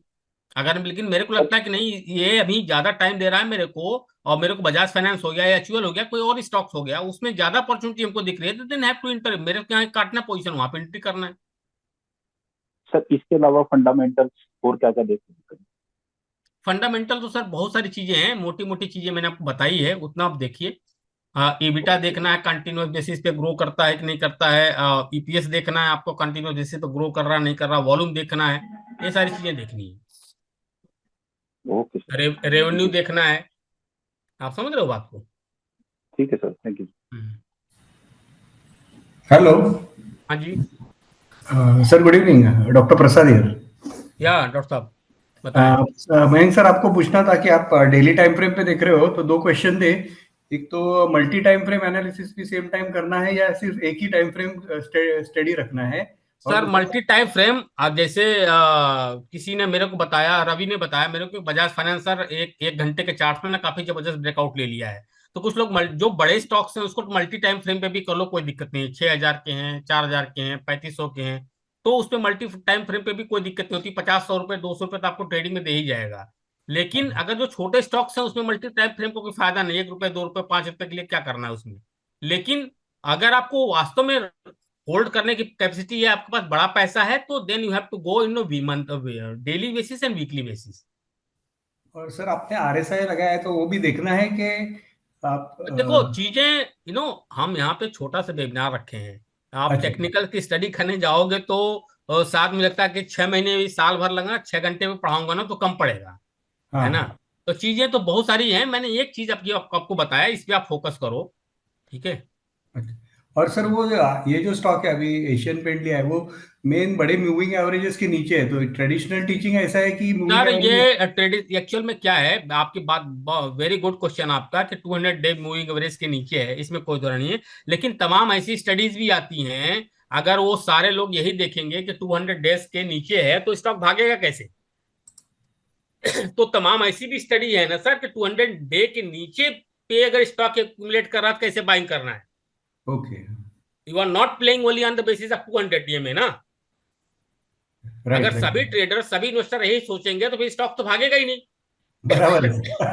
अगर लेकिन मेरे को लगता है कि नहीं ये अभी ज्यादा टाइम दे रहा है मेरे को, और मेरे को बजाज फाइनेंस हो गया या एचयूएल हो गया, कोई और स्टॉक्स हो गया, उसमें ज्यादा अपॉर्चुनिटी हमको दिख रही है, तो देन हैव टू इंटर, मेरे को यहाँ काटना पोजीशन, वहां पे एंट्री करना है। सर इसके अलावा फंडामेंटल्स और क्या क्या देख सकते हैं? फंडामेंटल तो सर बहुत सारी चीजें हैं, मोटी मोटी चीजें मैंने आपको बताई है, उतना आप देखिए। हाँ, ईबिटा ओके। देखना है कंटिन्यूस बेसिस पे ग्रो करता है कि नहीं करता है, ईपीएस देखना है आपको कंटिन्यूस बेसिस पे ग्रो कर रहा नहीं कर रहा, वॉल्यूम देखना है, ये सारी चीजें देखनी है। Okay sir. रेवेन्यू देखना है। आप समझ रहे हो बात को? ठीक है सर, थैंक यू। हम्म। हेलो हाँ जी। Sir, good evening. Doctor Prasad here. या डॉक्टर साहब बताएं। मयंक सर, आपको पूछना था कि आप डेली टाइम फ्रेम पे देख रहे हो, तो दो क्वेश्चन थे। एक तो मल्टी टाइम फ्रेम एनालिसिस भी सेम टाइम करना है या सिर्फ एक ही टाइम फ्रेम स्टडी रखना है? और सर दूसरा, मल्टी टाइम फ्रेम, अब जैसे किसी ने मेरे को बताया, रवि ने बताया मेरे को, बजाज फाइनेंस सर एक एक घंटे के चार्ट में ना काफी जबरदस्त ब्रेकआउट ले लिया है। तो कुछ लोग जो बड़े स्टॉक्स हैं उसको मल्टी टाइम फ्रेम पे भी कर लो, कोई दिक्कत नहीं है। 6,000 के हैं, 4,000 के हैं, 3,500 के हैं, तो उस पे मल्टी टाइम फ्रेम पे भी कोई दिक्कत नहीं होती। 50, 100 रुपए, 200 रुपए तो आपको ट्रेडिंग में दे ही जाएगा। लेकिन अगर जो छोटे स्टॉक्स हैं उसमें मल्टी टाइम फ्रेम को कोई फायदा नहीं है। 1 रुपए, 2 रुपए, 5 रुपए के लिए क्या करना है उसमें। लेकिन अगर आपको वास्तव में होल्ड करने की कैपेसिटी है, आपके पास बड़ा पैसा है, तो then you have to go in we month daily basis and weekly basis. और सर आपने आरएसआई लगाया है, तो वो भी देखना है कि आप देखो चीजें, हम यहाँ पे छोटा सा वेबिनार रखे हैं। आप अच्छा। टेक्निकल की स्टडी करने जाओगे तो साथ में लगता है कि 6 महीने भी साल भर लगना, 6 घंटे में पढ़ाऊंगा ना तो कम पड़ेगा, है ना। हाँ। तो चीजें तो बहुत सारी हैं, मैंने एक चीज आपको बताया, इस पे आप फोकस करो, ठीक है। अच्छा। और सर वो ये जो स्टॉक है अभी एशियन पेंट लिया है, वो मेन बड़े मूविंग एवरेजेस के नीचे है, तो ट्रेडिशनल टीचिंग ऐसा है कि मूविंग सर एवरेज? ये ट्रेडिंग एक्चुअल में क्या है, आपकी बात वेरी गुड क्वेश्चन आपका, कि 200 डे मूविंग एवरेज के नीचे है, इसमें कोई दौर नहीं है। लेकिन तमाम ऐसी स्टडीज भी आती हैं, अगर वो सारे लोग यही देखेंगे कि 200 डेज के नीचे है तो स्टॉक भागेगा कैसे। तो तमाम ऐसी भी स्टडी है ना सर कि 200 डे के नीचे पे अगर स्टॉक एक्यूमुलेट कर रहा है तो कैसे बाइंग करना है। Okay. You are not playing only on the basis of 200 day में ना। अगर राइट, सभी राइट। ट्रेडर, सभी इन्वेस्टर यही सोचेंगे तो फिर स्टॉक तो भागेगा ही नहीं। बराबर है सर।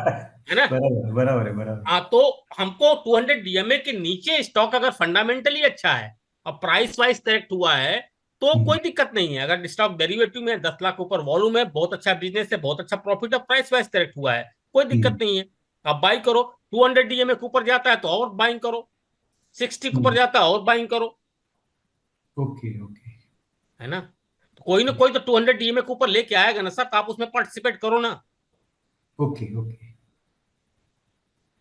है ना। बराबर बराबर है, बराबर। हाँ, तो हमको 200 डीएमए के नीचे स्टॉक अगर फंडामेंटली अच्छा है और प्राइस वाइज करेक्ट हुआ है तो हम्म, कोई दिक्कत नहीं है। अगर स्टॉक डेरिवेटिव में 10 लाख ऊपर वॉल्यूम है, बहुत अच्छा बिजनेस है, बहुत अच्छा प्रॉफिट है, प्राइस वाइज करेक्ट हुआ है, कोई दिक्कत हम्म, नहीं है। आप बाई करो। 200 डीएमए के ऊपर जाता है तो और बाइंग करो, 60 के ऊपर हम्म। जाता है और बाइंग करो, ओके, ओके, है ना। तो कोई ना कोई तो 200 डीएमए के ऊपर लेके आएगा ना सर, तो आप उसमें पार्टिसिपेट करो ना। Okay, okay.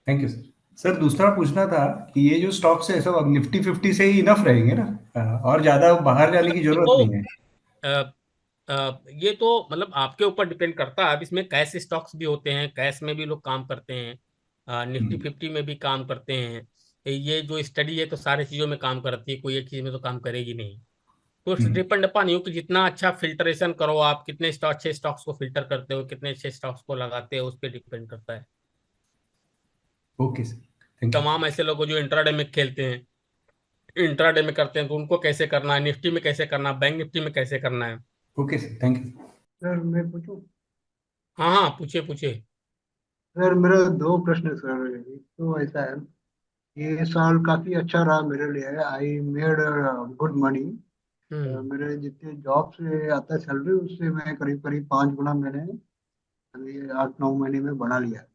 Thank you sir. Sir दूसरा पूछना था कि ये जो स्टॉक्स है सब निफ्टी 50 से ही इनफ रहेंगे ना? और ज्यादा बाहर जाने की जरूरत देखो नहीं है? ये तो मतलब आपके ऊपर डिपेंड करता है। अब इसमें कैश स्टॉक्स भी होते हैं, कैश में भी लोग काम करते हैं, निफ्टी हम्म, 50 में भी काम करते हैं। ये जो स्टडी है तो सारी चीजों में काम करती है, कोई एक चीज में तो काम करेगी नहीं। तो it's hmm. Depend upon you कि जितना अच्छा फिल्टरेशन करो आप, कितने स्टॉक अच्छे स्टॉक्स को फिल्टर करते हो, कितने अच्छे स्टॉक्स को लगाते हो, उस पर डिपेंड करता है। Okay sir, thank you. तमाम ऐसे लोग जो इंट्राडे में खेलते हैं, इंट्राडे में करते हैं, तो उनको कैसे करना है, निफ्टी में कैसे करना है, बैंक निफ्टी में कैसे करना है। Okay sir, thank you. Sir मैं पूछूं? हाँ हाँ, पूछिए पूछिए। सर मेरा दो प्रश्न है सर। एक तो ऐसा है, ये साल काफी अच्छा रहा मेरे लिए, आई मेड गुड मनी। हम्म। मेरे जितने जॉब से आता है सैलरी, उससे मैं करीब करीब 5 गुना मैंने अभी 8-9 महीने में बढ़ा लिया है।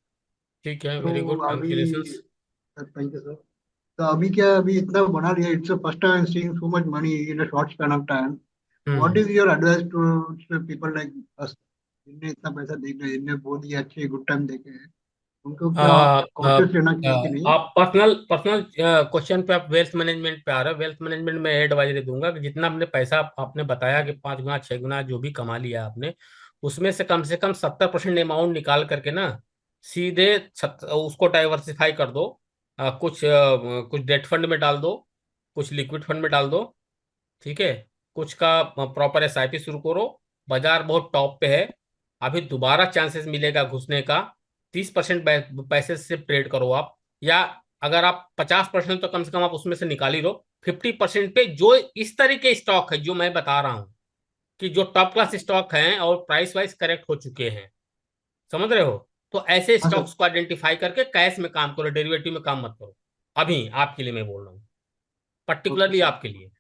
ठीक है, वेरी तो गुड, अभी, कंग्रेचुलेशंस। Thank you sir. तो अभी क्या, अभी इतना बना लिया, it's first time seeing so much money in a short span of time. What hmm. Is your advice to people like us, जिनने इतना पैसा देख लिया, जिनने बहुत ही अच्छे गुड टाइम देखे हैं, उनको क्या कॉशियस रहना चाहिए कि नहीं? आप पर्सनल पर्सनल क्वेश्चन पे, आप वेल्थ मैनेजमेंट पे आ रहे हो। वेल्थ मैनेजमेंट में एडवाइजरी दूंगा कि जितना आपने पैसा आपने बताया कि 5 गुना 6 गुना जो भी कमा लिया आपने, उसमें से कम 70% अमाउंट निकाल करके ना सीधे उसको डाइवर्सिफाई कर दो। कुछ डेट फंड में डाल दो, कुछ लिक्विड फंड में डाल दो, ठीक है। कुछ का प्रॉपर एसआईपी शुरू करो। बाजार बहुत टॉप पे है, अभी दोबारा चांसेस मिलेगा घुसने का। 30% पैसे से ट्रेड करो आप, या अगर आप 50% तो कम से कम आप उसमें से निकाल ही दो। 50% पे जो इस तरह के स्टॉक है जो मैं बता रहा हूँ कि जो टॉप क्लास स्टॉक हैं और प्राइस वाइज करेक्ट हो चुके हैं, समझ रहे हो, तो ऐसे हाँ सर। स्टॉक्स को आइडेंटिफाई करके कैश में काम करो, डेरिवेटिव में काम मत करो। अभी आपके लिए मैं बोल रहा हूँ, ओके पर्टिकुलरली सर। आपके लिए।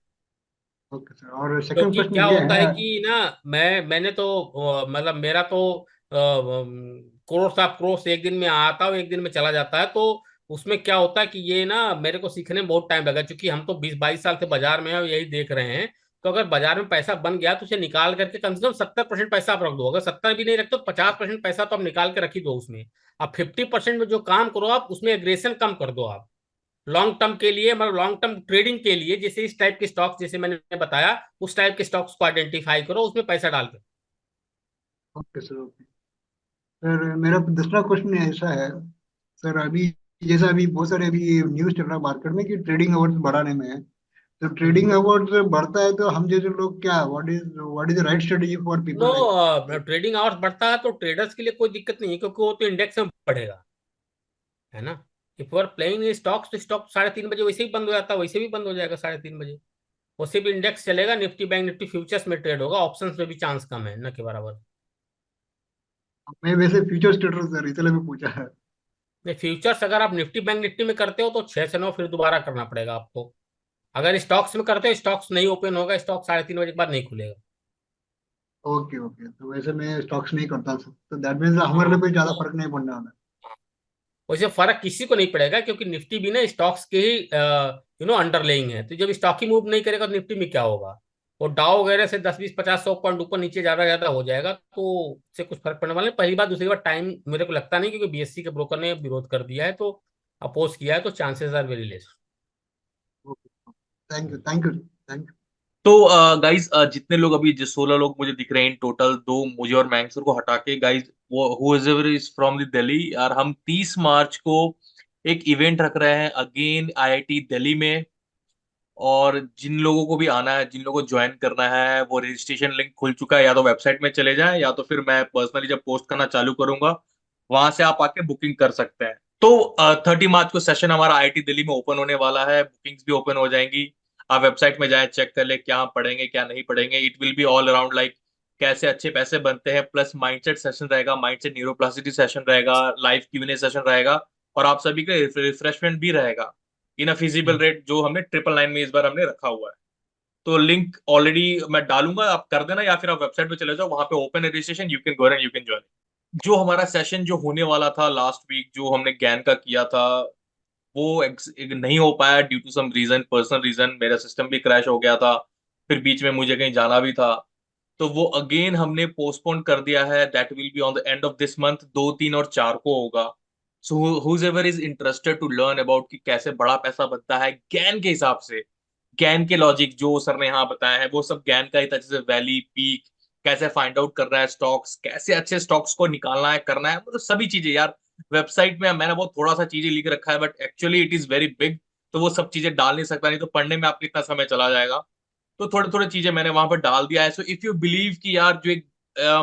ओके सर, और सेकंड क्योंकि प्रश्न क्या ये होता है है। कि ना, मैंने तो मतलब मेरा तो करोड़ साहब करोड़ से एक दिन में आता है, एक दिन में चला जाता है। तो उसमें क्या होता है कि ये ना मेरे को सीखने में बहुत टाइम लगा, क्योंकि हम तो 20-22 साल से बाजार में हैं और यही देख रहे हैं। तो अगर बाजार में पैसा बन गया तो उसे निकाल करके कम से कम 70% पैसा आप रख दो। अगर 70 भी नहीं रखते तो 50% पैसा तो आप निकाल के रख ही दो उसमें। अब 50% में जो काम करो आप उसमें एग्रेशन कम कर दो आप, लॉन्ग टर्म के लिए, मतलब लॉन्ग टर्म ट्रेडिंग के लिए। जैसे इस टाइप के स्टॉक्स जैसे मैंने बताया, उस टाइप के स्टॉक्स को आइडेंटिफाई करो, उसमें पैसा डाल दो। Okay sir. ओके सर, मेरा दूसरा क्वेश्चन ऐसा है। सर अभी जैसा अभी बहुत सारे अभी न्यूज़ चल रहा है मार्केट में कि ट्रेडिंग आवर्स बढ़ाने में है। तो ट्रेडिंग नो, आवर्स बढ़ता है तो हम जैसे लोग क्या, what is the right strategy for people like. Trading hours बढ़ता है तो ट्रेडर्स के लिए कोई दिक्कत नहीं है, क्योंकि वो तो इंडेक्स में बढ़ेगा, है ना। If you are playing in stocks तो स्टॉक 3:30 बजे वैसे ही बंद हो जाता है, वैसे भी बंद हो जाएगा 3:30 बजे। उससे भी इंडेक्स चलेगा, निफ्टी बैंक निफ्टी फ्यूचर्स में ट्रेड होगा, ऑप्शंस में भी चांस कम है, न के बराबर। मैं वैसे फ्यूचर ट्रेडर सर, इसलिए मैं पूछा है। नहीं, फ्यूचर्स अगर आप निफ्टी बैंक निफ्टी में करते हो तो 6 से 9 फिर दोबारा करना पड़ेगा आपको। अगर स्टॉक्स में करते हो, स्टॉक्स नहीं ओपन होगा, स्टॉक 3:30 बजे के बाद नहीं खुलेगा। ओके ओके, तो वैसे मैं स्टॉक्स नहीं करता सर, तो दैट मीन्स हमारे लिए हाँ, कोई ज्यादा तो फर्क नहीं पड़ने वाला। वैसे फर्क किसी को नहीं पड़ेगा, क्योंकि निफ्टी भी ना स्टॉक्स के ही अंडरलेइंग है। तो जब स्टॉक ही मूव नहीं करेगा तो निफ्टी में क्या होगा। वो डाउ वगैरह से 10-20-50-100 पॉइंट ऊपर नीचे ज्यादा ज्यादा हो जाएगा, तो उससे कुछ फर्क पड़ने वाला नहीं। पहली बात, दूसरी बात, टाइम मेरे को लगता नहीं, क्योंकि बीएससी के ब्रोकर ने विरोध कर दिया है, तो अपोज किया है, तो chances are very less. Okay, thank you thank you thank you. तो गाइज जितने लोग अभी जो 16 लोग मुझे दिख रहे हैं इन टोटल, दो मुझे और मैंगसर को हटा के, गाइज वो whoever is from the Delhi, और हम 30 मार्च को एक इवेंट रख रहे हैं अगेन आईआईटी दिल्ली में। और जिन लोगों को भी आना है, जिन लोगों को ज्वाइन करना है, वो रजिस्ट्रेशन लिंक खुल चुका है, या तो वेबसाइट में चले जाएं या तो फिर मैं पर्सनली जब पोस्ट करना चालू करूंगा वहां से आप आके बुकिंग कर सकते हैं। तो 30 मार्च को सेशन हमारा आईआईटी दिल्ली में ओपन होने वाला है, बुकिंग्स भी ओपन हो जाएंगी। आप वेबसाइट में जाएं, चेक कर ले क्या पढ़ेंगे क्या नहीं पढ़ेंगे। It will be all around like कैसे अच्छे पैसे बनते हैं, प्लस माइंडसेट सेशन रहेगा, माइंडसेट न्यूरोप्लास्टिसिटी सेशन रहेगा, लाइव क्यूएनए सेशन रहेगा, और आप सभी के रिफ्रेशमेंट भी रहेगा इन अ फिजिबल रेट, जो हमने 999 में इस बार हमने रखा हुआ है। तो लिंक ऑलरेडी मैं डालूंगा, आप कर देना, या फिर आप वेबसाइट पे चले जाओ, वहां पे open registration, you can go and you can join. जो हमारा सेशन जो होने वाला था लास्ट वीक, जो हमने ज्ञान का किया था, वो नहीं हो पाया due to some reason, personal reason. मेरा सिस्टम भी क्रैश हो गया था, फिर बीच में मुझे कहीं जाना भी था। तो वो अगेन हमने पोस्टपोन कर दिया है, that will be on the end of this month, 2, 3 और 4 को होगा। So whoever is interested to learn about कि कैसे बड़ा पैसा बनता है ज्ञान के हिसाब से, ज्ञान के लॉजिक जो सर ने यहाँ बताया है वो सब ज्ञान का ही था, जैसे वैली पीक, कैसे फाइंड आउट करना है स्टॉक्स, कैसे अच्छे स्टॉक्स को निकालना है करना है, मतलब सभी चीजें यार। वेबसाइट में मैंने बहुत थोड़ा सा चीजें लिख रखा है, but actually it is very big. तो वो सब चीजें डाल नहीं सकता, नहीं तो पढ़ने में आपको इतना समय चला जाएगा। तो थोड़े थोड़े चीजें मैंने वहां पर डाल दिया है। सो इफ यू बिलीव कि यार जो एक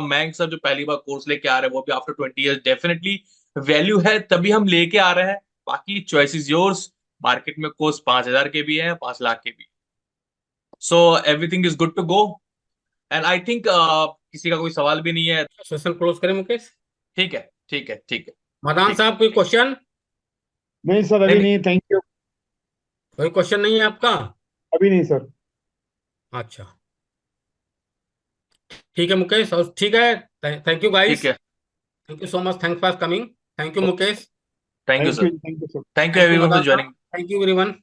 मैंग सर जो पहली बार कोर्स लेके आ रहे हैं, वो भी आफ्टर 20 years, डेफिनेटली वैल्यू है, तभी हम लेके आ रहे हैं। बाकी चॉइस इज योर्स। मार्केट में कोर्स 5,000 के भी है, 5 लाख के भी। So everything is good to go. And I think किसी का कोई सवाल भी नहीं है। सेशन क्लोज करें मुकेश। ठीक है, ठीक है, ठीक है, मदान ठीक है। साहब, कोई क्वेश्चन? नहीं सर, नहीं अभी नहीं, नहीं, थैंक यू। कोई क्वेश्चन नहीं है आपका? अभी नहीं सर। अच्छा, ठीक है मुकेश, और ठीक है। थैंक यू ठीक गाइस। है। Thank you so much, thanks for coming. Thank you Mukesh. Thank you thank you, sir. Thank you sir. Thank you thank you everyone for Madan साहब। ज्वाइनिंग। Thank you everyone.